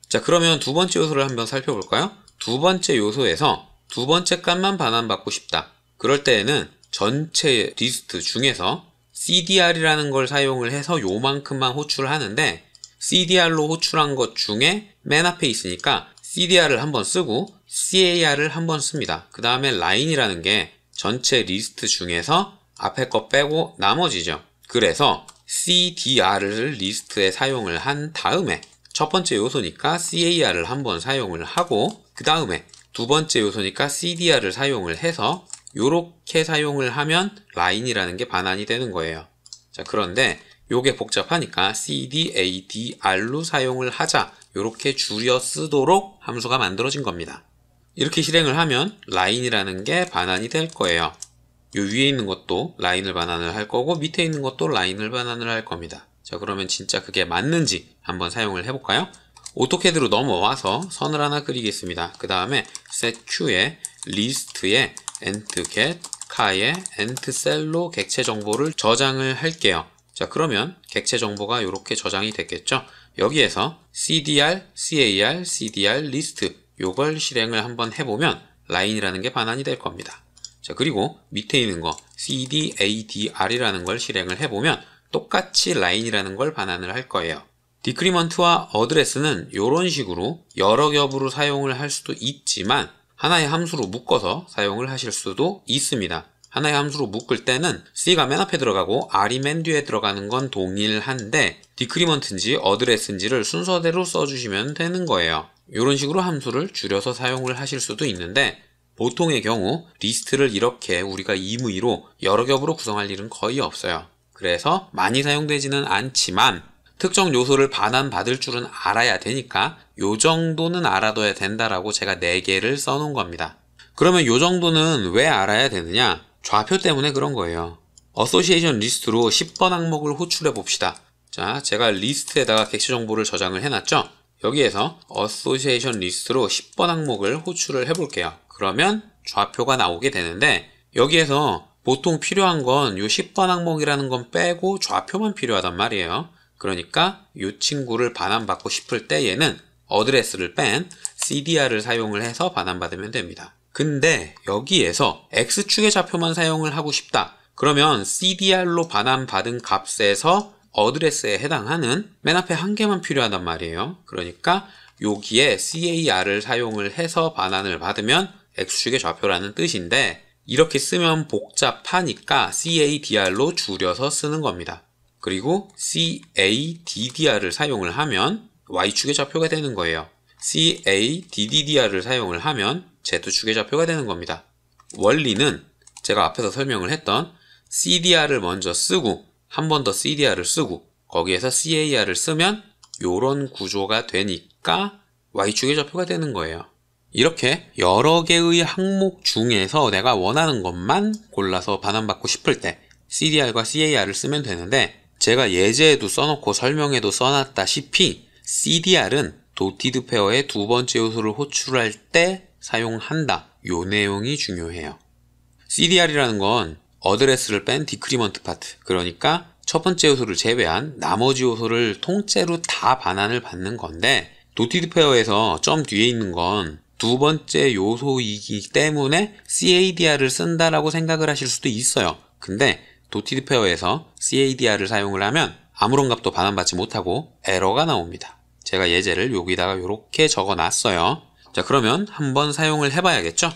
A: 자, 그러면 두 번째 요소를 한번 살펴볼까요? 두 번째 요소에서 두 번째 값만 반환받고 싶다. 그럴 때에는 전체 리스트 중에서 CDR이라는 걸 사용을 해서 요만큼만 호출을 하는데, CDR로 호출한 것 중에 맨 앞에 있으니까 CDR을 한번 쓰고 CAR을 한번 씁니다. 그 다음에 라인이라는 게 전체 리스트 중에서 앞에 거 빼고 나머지죠. 그래서 CDR을 리스트에 사용을 한 다음에 첫 번째 요소니까 CAR을 한번 사용을 하고, 그 다음에 두 번째 요소니까 CDR을 사용을 해서 요렇게 사용을 하면 라인이라는 게 반환이 되는 거예요. 자, 그런데 요게 복잡하니까 CDADR로 사용을 하자, 요렇게 줄여 쓰도록 함수가 만들어진 겁니다. 이렇게 실행을 하면 라인이라는 게 반환이 될 거예요. 요 위에 있는 것도 라인을 반환을 할 거고 밑에 있는 것도 라인을 반환을 할 겁니다. 자, 그러면 진짜 그게 맞는지 한번 사용을 해볼까요? 오토캐드로 넘어와서 선을 하나 그리겠습니다. 그 다음에 setQ에 리스트에 entget 카에 entcel로 객체 정보를 저장을 할게요. 자, 그러면 객체 정보가 이렇게 저장이 됐겠죠? 여기에서 cdr, car, cdr 리스트 요걸 실행을 한번 해보면 라인이라는 게 반환이 될 겁니다. 자, 그리고 밑에 있는 거 CDADR이라는 걸 실행을 해보면 똑같이 라인이라는 걸 반환을 할 거예요. 디크리먼트와 어드레스는 이런 식으로 여러 겹으로 사용을 할 수도 있지만 하나의 함수로 묶어서 사용을 하실 수도 있습니다. 하나의 함수로 묶을 때는 C가 맨 앞에 들어가고 R이 맨 뒤에 들어가는 건 동일한데 디크리먼트인지 어드레스인지를 순서대로 써주시면 되는 거예요. 이런 식으로 함수를 줄여서 사용을 하실 수도 있는데, 보통의 경우 리스트를 이렇게 우리가 임의로 여러 겹으로 구성할 일은 거의 없어요. 그래서 많이 사용되지는 않지만 특정 요소를 반환받을 줄은 알아야 되니까 요 정도는 알아둬야 된다라고 제가 4개를 써놓은 겁니다. 그러면 요 정도는 왜 알아야 되느냐? 좌표 때문에 그런 거예요. 어소시에이션 리스트로 10번 항목을 호출해 봅시다. 자, 제가 리스트에다가 객체 정보를 저장을 해놨죠? 여기에서 어소시에이션 리스트로 10번 항목을 호출을 해볼게요. 그러면 좌표가 나오게 되는데, 여기에서 보통 필요한 건 요 10번 항목이라는 건 빼고 좌표만 필요하단 말이에요. 그러니까 이 친구를 반환받고 싶을 때에는 어드레스를 뺀 CDR을 사용을 해서 반환받으면 됩니다. 근데 여기에서 X축의 좌표만 사용을 하고 싶다. 그러면 CDR로 반환받은 값에서 어드레스에 해당하는 맨 앞에 한 개만 필요하단 말이에요. 그러니까 여기에 CAR을 사용을 해서 반환을 받으면 X축의 좌표라는 뜻인데, 이렇게 쓰면 복잡하니까 CADR로 줄여서 쓰는 겁니다. 그리고 CADDR을 사용을 하면 Y축의 좌표가 되는 거예요. CADDR을 사용을 하면 Z축의 좌표가 되는 겁니다. 원리는 제가 앞에서 설명을 했던 CDR을 먼저 쓰고 한 번 더 CDR을 쓰고 거기에서 CAR을 쓰면 요런 구조가 되니까 Y축의 좌표가 되는 거예요. 이렇게 여러 개의 항목 중에서 내가 원하는 것만 골라서 반환받고 싶을 때 CDR과 CAR을 쓰면 되는데, 제가 예제에도 써놓고 설명에도 써놨다시피 CDR은 도티드 페어의 두 번째 요소를 호출할 때 사용한다. 요 내용이 중요해요. CDR이라는 건 어드레스를 뺀 디크리먼트 파트, 그러니까 첫 번째 요소를 제외한 나머지 요소를 통째로 다 반환을 받는 건데, 도티드 페어에서 점 뒤에 있는 건 두 번째 요소이기 때문에 CADR을 쓴다라고 생각을 하실 수도 있어요. 근데 도티드 페어에서 CADR을 사용을 하면 아무런 값도 반환받지 못하고 에러가 나옵니다. 제가 예제를 여기다가 이렇게 적어 놨어요. 자, 그러면 한번 사용을 해봐야겠죠?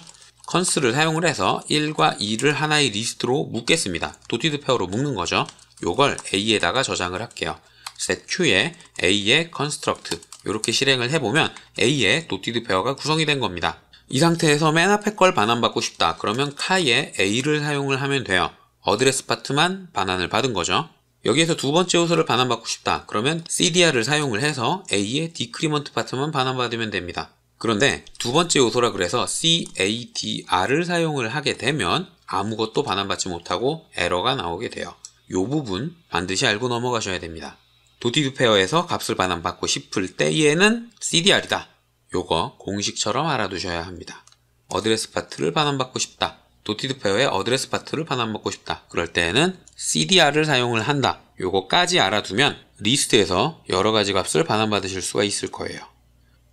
A: 컨스를 사용을 해서 1과 2를 하나의 리스트로 묶겠습니다. 도티드 페어로 묶는 거죠. 요걸 A에다가 저장을 할게요. setQ에 A의 construct 이렇게 실행을 해보면 A의 도티드 페어가 구성이 된 겁니다. 이 상태에서 맨 앞에 걸 반환받고 싶다. 그러면 카에 A를 사용을 하면 돼요. 어드레스 파트만 반환을 받은 거죠. 여기에서 두 번째 요소를 반환받고 싶다. 그러면 CDR을 사용을 해서 A의 디크리먼트 파트만 반환받으면 됩니다. 그런데 두 번째 요소라 그래서 CADR을 사용을 하게 되면 아무것도 반환받지 못하고 에러가 나오게 돼요. 이 부분 반드시 알고 넘어가셔야 됩니다. 도티드 페어에서 값을 반환받고 싶을 때에는 CDR이다. 요거 공식처럼 알아두셔야 합니다. 어드레스 파트를 반환받고 싶다. 도티드 페어의 어드레스 파트를 반환받고 싶다. 그럴 때에는 CDR을 사용을 한다. 요거까지 알아두면 리스트에서 여러 가지 값을 반환받으실 수가 있을 거예요.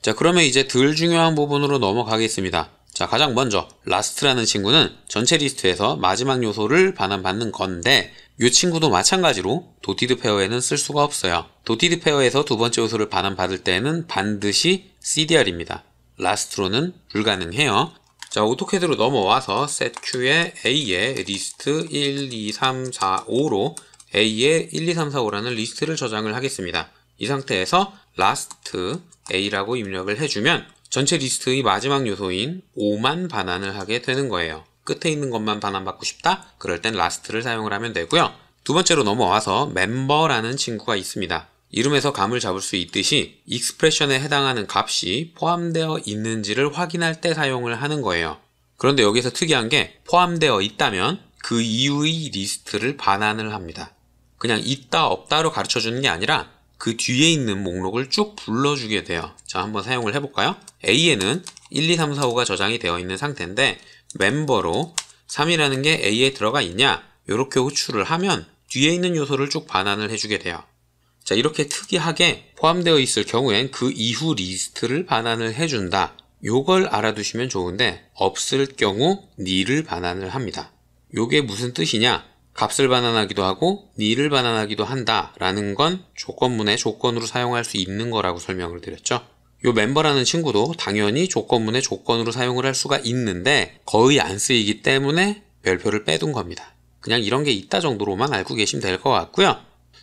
A: 자, 그러면 이제 덜 중요한 부분으로 넘어가겠습니다. 자, 가장 먼저 last라는 친구는 전체 리스트에서 마지막 요소를 반환받는 건데 이 친구도 마찬가지로 도티드 페어에는 쓸 수가 없어요. 도티드 페어에서 두 번째 요소를 반환받을 때는 반드시 CDR입니다. last로는 불가능해요. 자, 오토캐드로 넘어와서 setQ에 A의 리스트 1, 2, 3, 4, 5로 A의 1, 2, 3, 4, 5라는 리스트를 저장을 하겠습니다. 이 상태에서 last A라고 입력을 해주면 전체 리스트의 마지막 요소인 5만 반환을 하게 되는 거예요. 끝에 있는 것만 반환받고 싶다? 그럴 땐 last를 사용을 하면 되고요. 두 번째로 넘어와서 member라는 친구가 있습니다. 이름에서 감을 잡을 수 있듯이 익스프레션에 해당하는 값이 포함되어 있는지를 확인할 때 사용을 하는 거예요. 그런데 여기서 특이한 게 포함되어 있다면 그 이후의 리스트를 반환을 합니다. 그냥 있다 없다로 가르쳐 주는 게 아니라 그 뒤에 있는 목록을 쭉 불러주게 돼요. 자, 한번 사용을 해볼까요? A에는 1, 2, 3, 4, 5가 저장이 되어 있는 상태인데 멤버로 3이라는 게 A에 들어가 있냐? 이렇게 호출을 하면 뒤에 있는 요소를 쭉 반환을 해주게 돼요. 자, 이렇게 특이하게 포함되어 있을 경우엔 그 이후 리스트를 반환을 해준다. 요걸 알아두시면 좋은데 없을 경우 nil을 반환을 합니다. 요게 무슨 뜻이냐? 값을 반환하기도 하고 nil을 반환하기도 한다 라는 건 조건문의 조건으로 사용할 수 있는 거라고 설명을 드렸죠. 요 멤버라는 친구도 당연히 조건문의 조건으로 사용을 할 수가 있는데 거의 안 쓰이기 때문에 별표를 빼둔 겁니다. 그냥 이런 게 있다 정도로만 알고 계시면 될 것 같고요.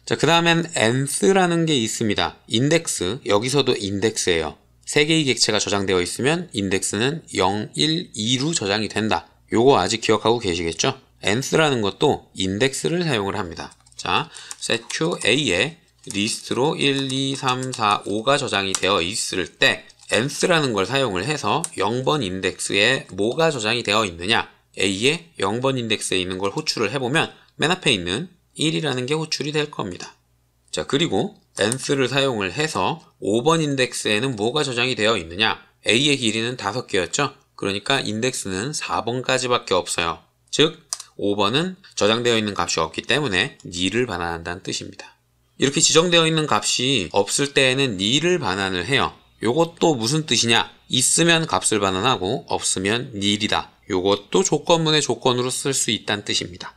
A: 자, 그 다음엔 nth라는 게 있습니다. 인덱스, 여기서도 인덱스예요. 3개의 객체가 저장되어 있으면 인덱스는 0, 1, 2로 저장이 된다. 요거 아직 기억하고 계시겠죠? nth라는 것도 인덱스를 사용을 합니다. 자, setQA에 리스트로 1, 2, 3, 4, 5가 저장이 되어 있을 때 nth라는 걸 사용을 해서 0번 인덱스에 뭐가 저장이 되어 있느냐, A에 0번 인덱스에 있는 걸 호출을 해보면 맨 앞에 있는 1이라는 게 호출이 될 겁니다. 자, 그리고 nth를 사용을 해서 5번 인덱스에는 뭐가 저장이 되어 있느냐, A의 길이는 5개였죠? 그러니까 인덱스는 4번까지밖에 없어요. 즉 5번은 저장되어 있는 값이 없기 때문에 nil을 반환한다는 뜻입니다. 이렇게 지정되어 있는 값이 없을 때에는 nil을 반환을 해요. 요것도 무슨 뜻이냐? 있으면 값을 반환하고 없으면 nil이다. 요것도 조건문의 조건으로 쓸 수 있다는 뜻입니다.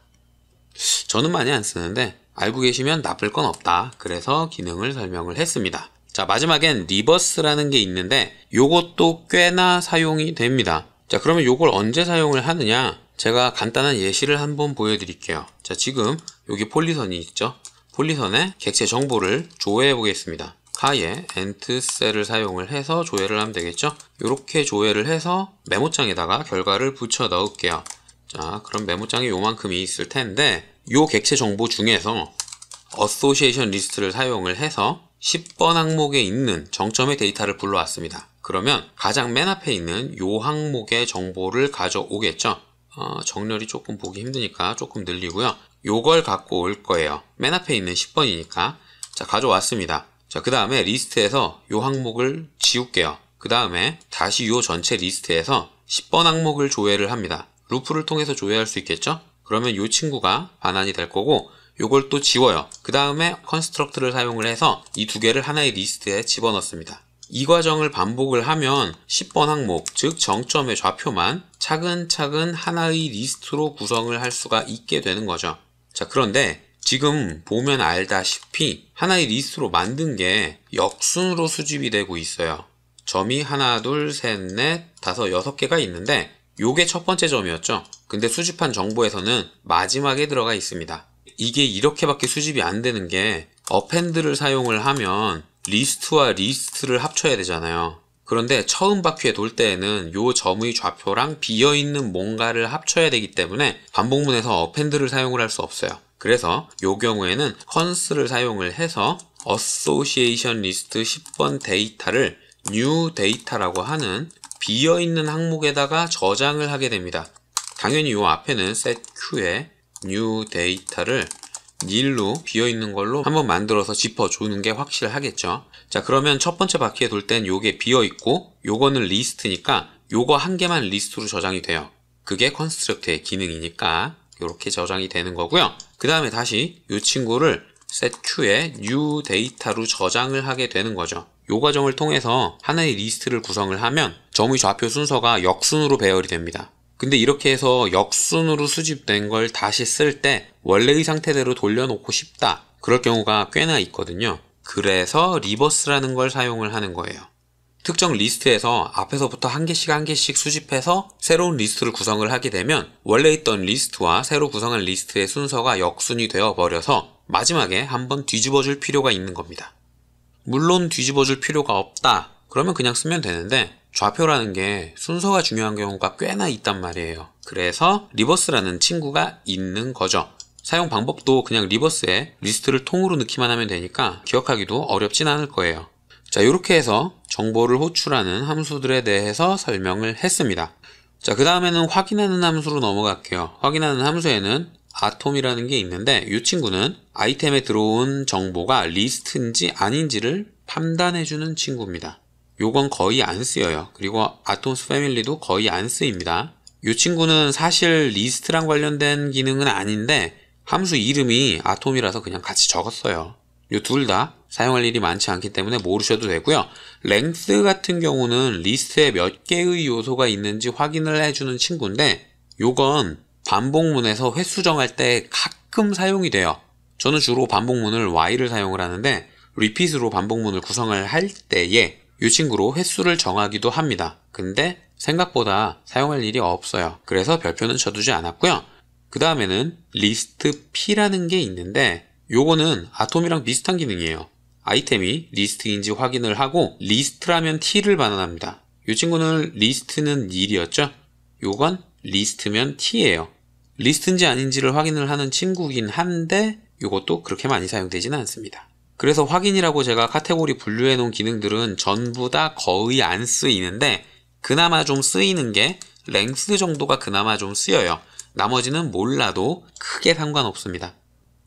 A: 저는 많이 안 쓰는데 알고 계시면 나쁠 건 없다. 그래서 기능을 설명을 했습니다. 자, 마지막엔 리버스라는 게 있는데 요것도 꽤나 사용이 됩니다. 자, 그러면 요걸 언제 사용을 하느냐? 제가 간단한 예시를 한번 보여드릴게요. 자, 지금 여기 폴리선이 있죠? 폴리선에 객체 정보를 조회해 보겠습니다. 카에 엔트셀을 사용을 해서 조회를 하면 되겠죠? 이렇게 조회를 해서 메모장에다가 결과를 붙여 넣을게요. 자, 그럼 메모장에 요만큼이 있을 텐데 요 객체 정보 중에서 어소시에이션 리스트를 사용을 해서 10번 항목에 있는 정점의 데이터를 불러왔습니다. 그러면 가장 맨 앞에 있는 요 항목의 정보를 가져오겠죠? 정렬이 조금 보기 힘드니까 조금 늘리고요. 요걸 갖고 올 거예요. 맨 앞에 있는 10번이니까. 자, 가져왔습니다. 자, 그 다음에 리스트에서 요 항목을 지울게요. 그 다음에 다시 요 전체 리스트에서 10번 항목을 조회를 합니다. 루프를 통해서 조회할 수 있겠죠? 그러면 요 친구가 반환이 될 거고 요걸 또 지워요. 그 다음에 컨스트럭트를 사용을 해서 이 두 개를 하나의 리스트에 집어넣습니다. 이 과정을 반복을 하면 10번 항목, 즉 정점의 좌표만 차근차근 하나의 리스트로 구성을 할 수가 있게 되는 거죠. 자, 그런데 지금 보면 알다시피 하나의 리스트로 만든 게 역순으로 수집이 되고 있어요. 점이 하나, 둘, 셋, 넷, 다섯, 6개가 있는데 요게 첫 번째 점이었죠. 근데 수집한 정보에서는 마지막에 들어가 있습니다. 이게 이렇게밖에 수집이 안 되는 게 어펜드를 사용을 하면 리스트와 리스트를 합쳐야 되잖아요. 그런데 처음 바퀴에 돌 때에는 요 점의 좌표랑 비어있는 뭔가를 합쳐야 되기 때문에 반복문에서 어펜드를 사용을 할 수 없어요. 그래서 요 경우에는 const를 사용을 해서 association list 10번 데이터를 new data라고 하는 비어있는 항목에다가 저장을 하게 됩니다. 당연히 요 앞에는 setQ에 new data를 nil로 비어있는 걸로 한번 만들어서 짚어주는 게 확실하겠죠. 자, 그러면 첫 번째 바퀴에 돌 땐 요게 비어있고 요거는 리스트니까 요거 한 개만 리스트로 저장이 돼요. 그게 컨스트럭트의 기능이니까 이렇게 저장이 되는 거고요. 그 다음에 다시 이 친구를 setQ에 new data로 저장을 하게 되는 거죠. 이 과정을 통해서 하나의 리스트를 구성을 하면 점의 좌표 순서가 역순으로 배열이 됩니다. 근데 이렇게 해서 역순으로 수집된 걸 다시 쓸 때 원래의 상태대로 돌려놓고 싶다. 그럴 경우가 꽤나 있거든요. 그래서 리버스라는 걸 사용을 하는 거예요. 특정 리스트에서 앞에서부터 한 개씩 수집해서 새로운 리스트를 구성을 하게 되면 원래 있던 리스트와 새로 구성한 리스트의 순서가 역순이 되어 버려서 마지막에 한번 뒤집어 줄 필요가 있는 겁니다. 물론 뒤집어 줄 필요가 없다. 그러면 그냥 쓰면 되는데 좌표라는 게 순서가 중요한 경우가 꽤나 있단 말이에요. 그래서 리버스라는 친구가 있는 거죠. 사용 방법도 그냥 리버스에 리스트를 통으로 넣기만 하면 되니까 기억하기도 어렵진 않을 거예요. 자, 이렇게 해서 정보를 호출하는 함수들에 대해서 설명을 했습니다. 자, 그 다음에는 확인하는 함수로 넘어갈게요. 확인하는 함수에는 atom이라는 게 있는데 이 친구는 아이템에 들어온 정보가 리스트인지 아닌지를 판단해주는 친구입니다. 요건 거의 안 쓰여요. 그리고 atoms family도 거의 안 쓰입니다. 이 친구는 사실 리스트랑 관련된 기능은 아닌데 함수 이름이 atom이라서 그냥 같이 적었어요. 이 둘 다 사용할 일이 많지 않기 때문에 모르셔도 되고요. length 같은 경우는 리스트에 몇 개의 요소가 있는지 확인을 해주는 친구인데 요건 반복문에서 횟수 정할 때 가끔 사용이 돼요. 저는 주로 반복문을 while을 사용을 하는데 repeat으로 반복문을 구성을 할 때에 이 친구로 횟수를 정하기도 합니다. 근데 생각보다 사용할 일이 없어요. 그래서 별표는 쳐두지 않았고요. 그 다음에는 list p라는 게 있는데 요거는 atom이랑 비슷한 기능이에요. 아이템이 리스트인지 확인을 하고 리스트라면 t를 반환합니다. 이 친구는 리스트는 nil이었죠? 요건 리스트면 t예요. 리스트인지 아닌지를 확인을 하는 친구긴 한데 요것도 그렇게 많이 사용되지는 않습니다. 그래서 확인이라고 제가 카테고리 분류해 놓은 기능들은 전부 다 거의 안 쓰이는데 그나마 좀 쓰이는 게 length 정도가 그나마 좀 쓰여요. 나머지는 몰라도 크게 상관없습니다.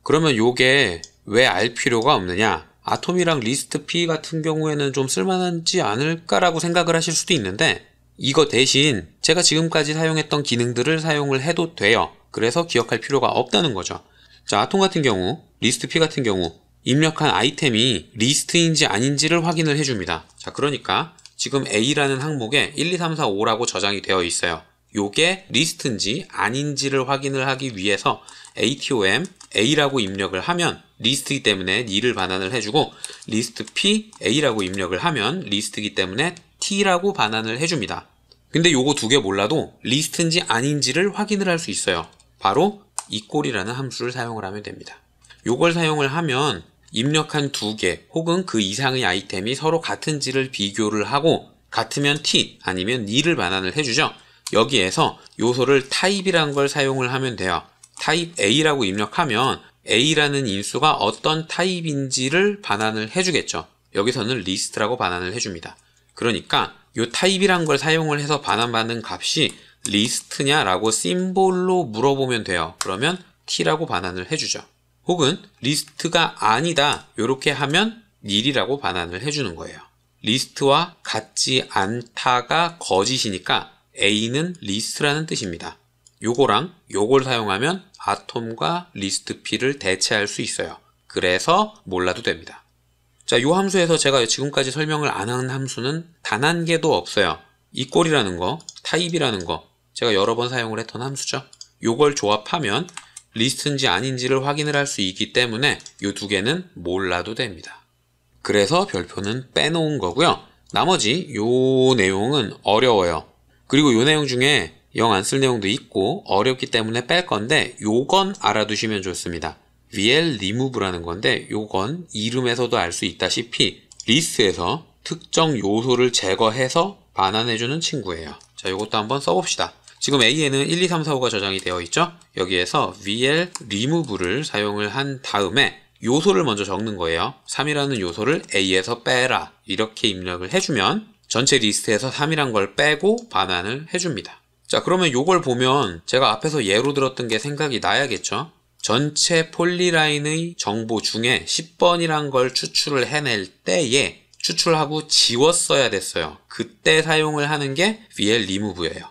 A: 그러면 요게 왜 알 필요가 없느냐? 아톰이랑 리스트 P 같은 경우에는 좀 쓸만하지 않을까라고 생각을 하실 수도 있는데 이거 대신 제가 지금까지 사용했던 기능들을 사용을 해도 돼요. 그래서 기억할 필요가 없다는 거죠. 자, 아톰 같은 경우, 리스트 P 같은 경우 입력한 아이템이 리스트인지 아닌지를 확인을 해줍니다. 자, 그러니까 지금 A라는 항목에 1, 2, 3, 4, 5라고 저장이 되어 있어요. 요게 리스트인지 아닌지를 확인을 하기 위해서 atom A라고 입력을 하면 리스트이기 때문에 nil을 반환을 해주고 리스트 P A라고 입력을 하면 리스트이기 때문에 T라고 반환을 해줍니다. 근데 요거 두 개 몰라도 리스트인지 아닌지를 확인을 할 수 있어요. 바로 equal이라는 함수를 사용을 하면 됩니다. 요걸 사용을 하면 입력한 두 개 혹은 그 이상의 아이템이 서로 같은지를 비교를 하고 같으면 T 아니면 nil을 반환을 해주죠. 여기에서 요소를 타입이라는 걸 사용을 하면 돼요. 타입 A라고 입력하면 A라는 인수가 어떤 타입인지를 반환을 해주겠죠. 여기서는 리스트라고 반환을 해줍니다. 그러니까 요 타입이란 걸 사용을 해서 반환받는 값이 리스트냐라고 심볼로 물어보면 돼요. 그러면 T라고 반환을 해주죠. 혹은 리스트가 아니다 요렇게 하면 nil이라고 반환을 해주는 거예요. 리스트와 같지 않다가 거짓이니까 A는 리스트라는 뜻입니다. 요거랑 요걸 사용하면 atom과 list P를 대체할 수 있어요. 그래서 몰라도 됩니다. 자, 요 함수에서 제가 지금까지 설명을 안 한 함수는 단 한 개도 없어요. equal이라는 거, 타입이라는 거 제가 여러 번 사용을 했던 함수죠. 요걸 조합하면 리스트인지 아닌지를 확인을 할 수 있기 때문에 요 두 개는 몰라도 됩니다. 그래서 별표는 빼놓은 거고요. 나머지 요 내용은 어려워요. 그리고 요 내용 중에 영 안 쓸 내용도 있고 어렵기 때문에 뺄 건데 요건 알아두시면 좋습니다. VL remove라는 건데 요건 이름에서도 알 수 있다시피 리스트에서 특정 요소를 제거해서 반환해주는 친구예요. 자, 요것도 한번 써봅시다. 지금 A에는 1, 2, 3, 4, 5가 저장이 되어 있죠? 여기에서 VL remove를 사용을 한 다음에 요소를 먼저 적는 거예요. 3이라는 요소를 A에서 빼라 이렇게 입력을 해주면 전체 리스트에서 3이란 걸 빼고 반환을 해줍니다. 자, 그러면 요걸 보면 제가 앞에서 예로 들었던 게 생각이 나야겠죠? 전체 폴리라인의 정보 중에 10번이란 걸 추출을 해낼 때에 추출하고 지웠어야 됐어요. 그때 사용을 하는 게 VL remove예요.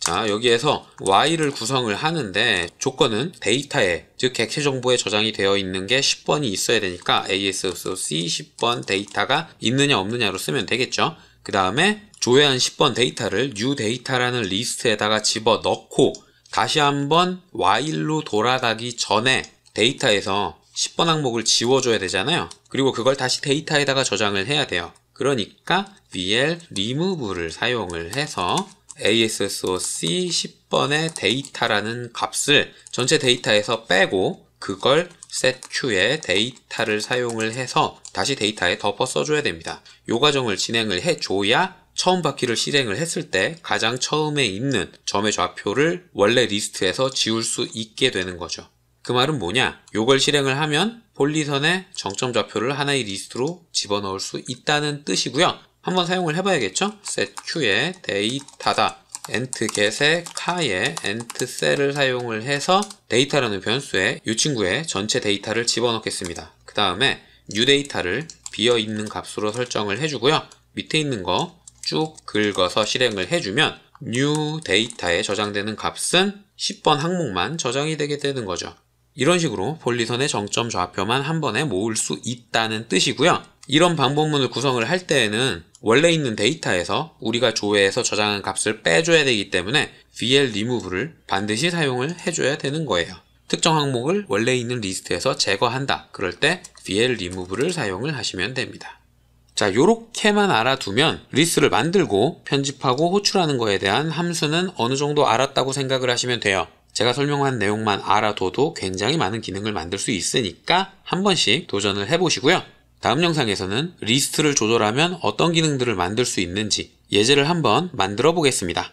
A: 자, 여기에서 y를 구성을 하는데 조건은 데이터에, 즉 객체 정보에 저장이 되어 있는 게 10번이 있어야 되니까 ASOC 10번 데이터가 있느냐 없느냐로 쓰면 되겠죠. 그 다음에 조회한 10번 데이터를 new data라는 리스트에다가 집어넣고 다시 한번 while로 돌아가기 전에 데이터에서 10번 항목을 지워줘야 되잖아요. 그리고 그걸 다시 데이터에다가 저장을 해야 돼요. 그러니까 vl remove를 사용을 해서 ASOC 10번의 데이터라는 값을 전체 데이터에서 빼고 그걸 setQ의 데이터를 사용을 해서 다시 데이터에 덮어 써줘야 됩니다. 이 과정을 진행을 해줘야 처음 바퀴를 실행을 했을 때 가장 처음에 있는 점의 좌표를 원래 리스트에서 지울 수 있게 되는 거죠. 그 말은 뭐냐? 요걸 실행을 하면 폴리선의 정점 좌표를 하나의 리스트로 집어넣을 수 있다는 뜻이고요. 한번 사용을 해봐야겠죠? setQ의 데이터다. entget의 카의 entcel을 사용을 해서 데이터라는 변수에 이 친구의 전체 데이터를 집어넣겠습니다. 그 다음에 new data를 비어있는 값으로 설정을 해주고요. 밑에 있는 거 쭉 긁어서 실행을 해주면 new data에 저장되는 값은 10번 항목만 저장이 되게 되는 거죠. 이런 식으로 폴리선의 정점 좌표만 한 번에 모을 수 있다는 뜻이고요. 이런 방법문을 구성을 할 때에는 원래 있는 데이터에서 우리가 조회해서 저장한 값을 빼줘야 되기 때문에 vl remove를 반드시 사용을 해줘야 되는 거예요. 특정 항목을 원래 있는 리스트에서 제거한다. 그럴 때 vl remove를 사용을 하시면 됩니다. 자, 요렇게만 알아두면 리스트를 만들고 편집하고 호출하는 거에 대한 함수는 어느 정도 알았다고 생각을 하시면 돼요. 제가 설명한 내용만 알아둬도 굉장히 많은 기능을 만들 수 있으니까 한 번씩 도전을 해보시고요. 다음 영상에서는 리스트를 조절하면 어떤 기능들을 만들 수 있는지 예제를 한번 만들어 보겠습니다.